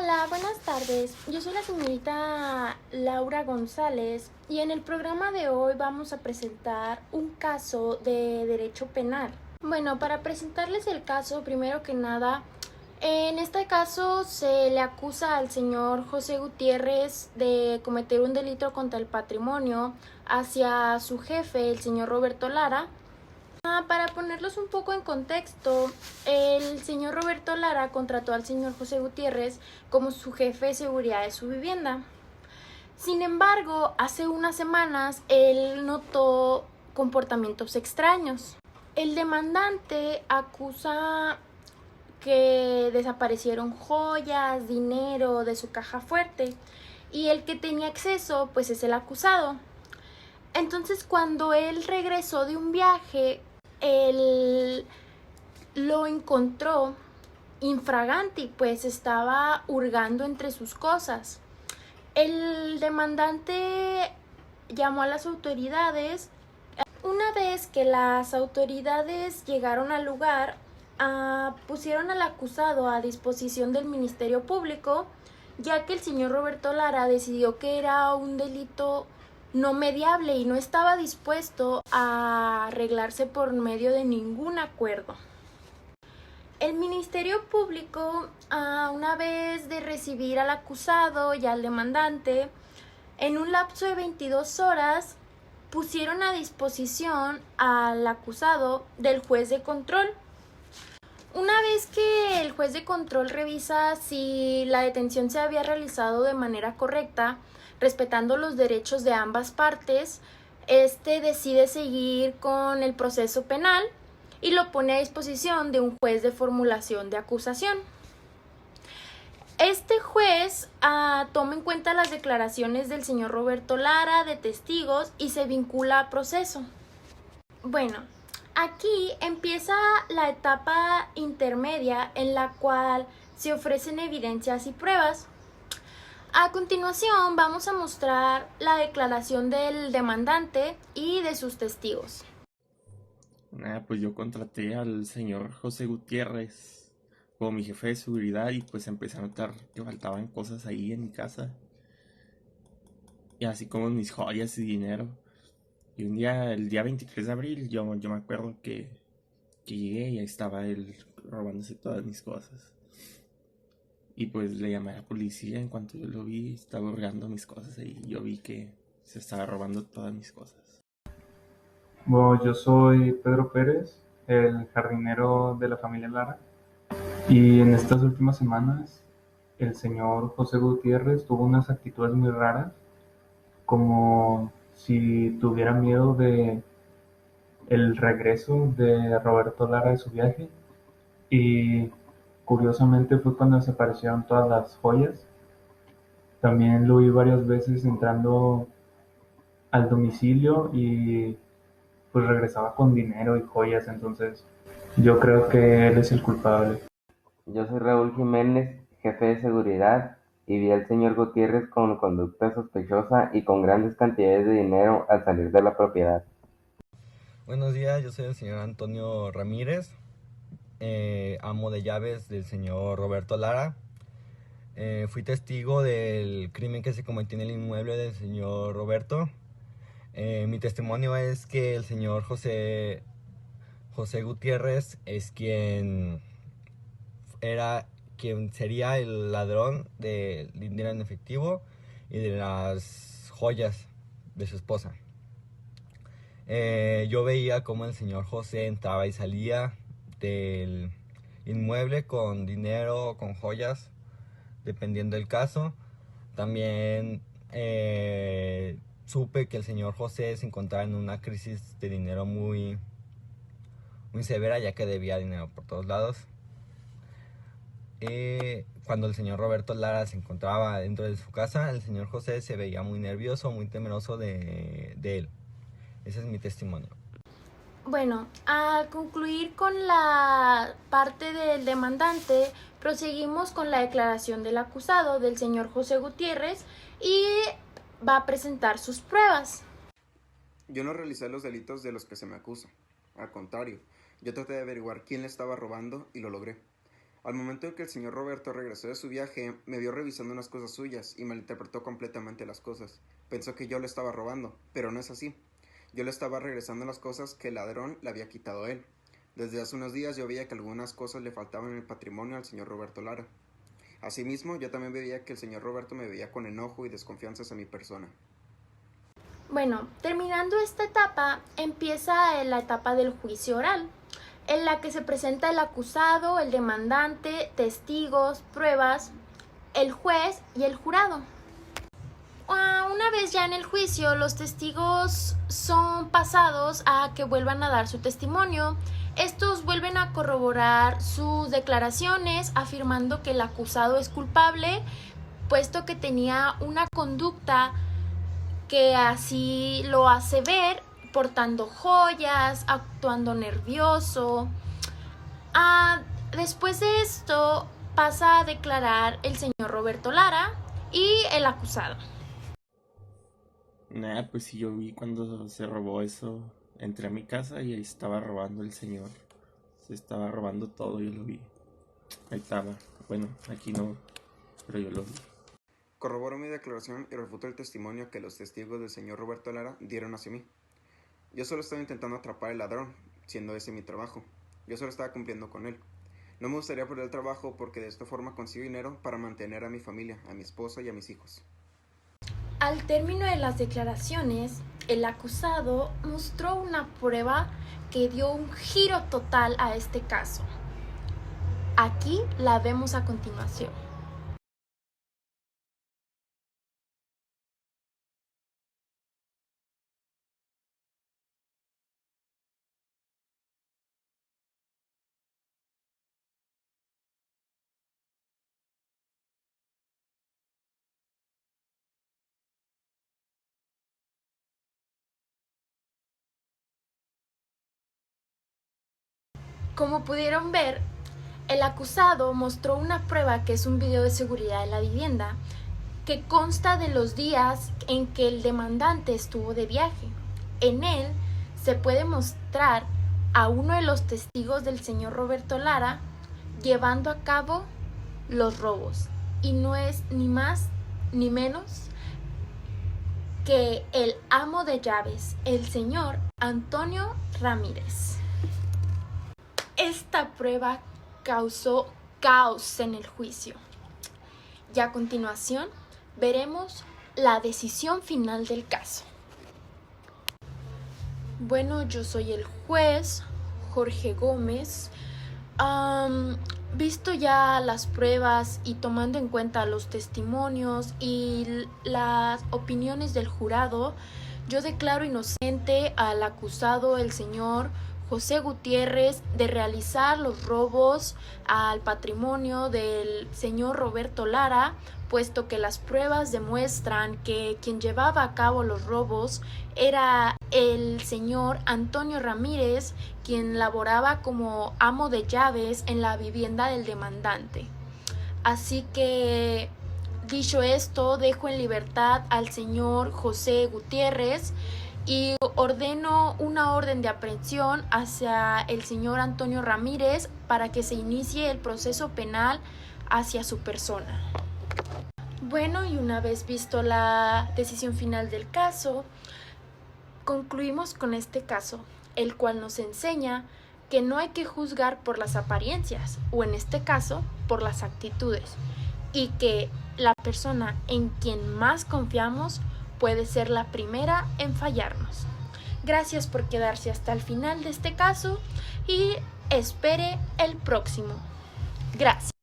Hola, buenas tardes. Yo soy la señorita Laura González y en el programa de hoy vamos a presentar un caso de derecho penal. Bueno, para presentarles el caso, primero que nada, en este caso se le acusa al señor José Gutiérrez de cometer un delito contra el patrimonio hacia su jefe, el señor Roberto Lara. Para ponerlos un poco en contexto, el señor Roberto Lara contrató al señor José Gutiérrez como su jefe de seguridad de su vivienda. Sin embargo, hace unas semanas él notó comportamientos extraños. El demandante acusa que desaparecieron joyas, dinero de su caja fuerte y el que tenía acceso pues es el acusado. Entonces cuando él regresó de un viaje, él lo encontró infraganti, pues estaba hurgando entre sus cosas. El demandante llamó a las autoridades. Una vez que las autoridades llegaron al lugar, pusieron al acusado a disposición del Ministerio Público, ya que el señor Roberto Lara decidió que era un delito no mediable y no estaba dispuesto a arreglarse por medio de ningún acuerdo. El Ministerio Público, una vez de recibir al acusado y al demandante, en un lapso de 22 horas, pusieron a disposición al acusado del juez de control. Una vez que el juez de control revisa si la detención se había realizado de manera correcta, respetando los derechos de ambas partes, decide seguir con el proceso penal y lo pone a disposición de un juez de formulación de acusación. Este juez toma en cuenta las declaraciones del señor Roberto Lara, de testigos, y se vincula a proceso. Bueno, aquí empieza la etapa intermedia en la cual se ofrecen evidencias y pruebas. A continuación vamos a mostrar la declaración del demandante y de sus testigos. Pues yo contraté al señor José Gutiérrez como mi jefe de seguridad y pues empecé a notar que faltaban cosas ahí en mi casa. Y así como mis joyas y dinero. Y un día, el día 23 de abril, yo me acuerdo que llegué y ahí estaba él robándose todas mis cosas. Y pues le llamé a la policía en cuanto yo lo vi, estaba hurgando mis cosas ahí. Yo vi que se estaba robando todas mis cosas. Bueno, yo soy Pedro Pérez, el jardinero de la familia Lara, y en estas últimas semanas el señor José Gutiérrez tuvo unas actitudes muy raras, como si tuviera miedo de el regreso de Roberto Lara de su viaje, y curiosamente fue cuando desaparecieron todas las joyas. También lo vi varias veces entrando al domicilio y pues regresaba con dinero y joyas, entonces yo creo que él es el culpable. Yo soy Raúl Jiménez, jefe de seguridad, y vi al señor Gutiérrez con conducta sospechosa y con grandes cantidades de dinero al salir de la propiedad. Buenos días, yo soy el señor Antonio Ramírez, amo de llaves del señor Roberto Lara. Fui testigo del crimen que se cometió en el inmueble del señor Roberto. Mi testimonio es que el señor José Gutiérrez es quien sería el ladrón del dinero en efectivo y de las joyas de su esposa. Yo veía cómo el señor José entraba y salía del inmueble con dinero, con joyas, dependiendo del caso. También supe que el señor José se encontraba en una crisis de dinero muy severa, ya que debía dinero por todos lados. Cuando el señor Roberto Lara se encontraba dentro de su casa, el señor José se veía muy nervioso, muy temeroso de él. Ese es mi testimonio. Bueno, al concluir con la parte del demandante, proseguimos con la declaración del acusado, del señor José Gutiérrez, y va a presentar sus pruebas. Yo no realicé los delitos de los que se me acusa. Al contrario, yo traté de averiguar quién le estaba robando y lo logré. Al momento en que el señor Roberto regresó de su viaje, me vio revisando unas cosas suyas y malinterpretó completamente las cosas. Pensó que yo le estaba robando, pero no es así. Yo le estaba regresando las cosas que el ladrón le había quitado a él. Desde hace unos días yo veía que algunas cosas le faltaban en el patrimonio al señor Roberto Lara. Asimismo, yo también veía que el señor Roberto me veía con enojo y desconfianza hacia mi persona. Bueno, terminando esta etapa, empieza la etapa del juicio oral, en la que se presenta el acusado, el demandante, testigos, pruebas, el juez y el jurado. Una vez ya en el juicio, los testigos son pasados a que vuelvan a dar su testimonio. Estos vuelven a corroborar sus declaraciones, afirmando que el acusado es culpable, puesto que tenía una conducta que así lo hace ver, portando joyas, actuando nervioso. Después de esto pasa a declarar el señor Roberto Lara y el acusado. Pues sí, yo vi cuando se robó eso, entré a mi casa y ahí estaba robando el señor. Se estaba robando todo, yo lo vi. Ahí estaba. Bueno, aquí no, pero yo lo vi. Corroboró mi declaración y refutó el testimonio que los testigos del señor Roberto Lara dieron hacia mí. Yo solo estaba intentando atrapar al ladrón, siendo ese mi trabajo. Yo solo estaba cumpliendo con él. No me gustaría perder el trabajo porque de esta forma consigo dinero para mantener a mi familia, a mi esposa y a mis hijos. Al término de las declaraciones, el acusado mostró una prueba que dio un giro total a este caso. Aquí la vemos a continuación. Como pudieron ver, el acusado mostró una prueba que es un video de seguridad de la vivienda que consta de los días en que el demandante estuvo de viaje. En él se puede mostrar a uno de los testigos del señor Roberto Lara llevando a cabo los robos, y no es ni más ni menos que el amo de llaves, el señor Antonio Ramírez. Esta prueba causó caos en el juicio. Y a continuación veremos la decisión final del caso. Bueno, yo soy el juez Jorge Gómez. Visto ya las pruebas y tomando en cuenta los testimonios y las opiniones del jurado, yo declaro inocente al acusado, el señor José Gutiérrez, de realizar los robos al patrimonio del señor Roberto Lara, puesto que las pruebas demuestran que quien llevaba a cabo los robos era el señor Antonio Ramírez, quien laboraba como amo de llaves en la vivienda del demandante. Así que, dicho esto, dejo en libertad al señor José Gutiérrez y ordeno una orden de aprehensión hacia el señor Antonio Ramírez para que se inicie el proceso penal hacia su persona. Bueno, y una vez visto la decisión final del caso, concluimos con este caso, el cual nos enseña que no hay que juzgar por las apariencias, o en este caso, por las actitudes, y que la persona en quien más confiamos puede ser la primera en fallarnos. Gracias por quedarse hasta el final de este caso y espere el próximo. Gracias.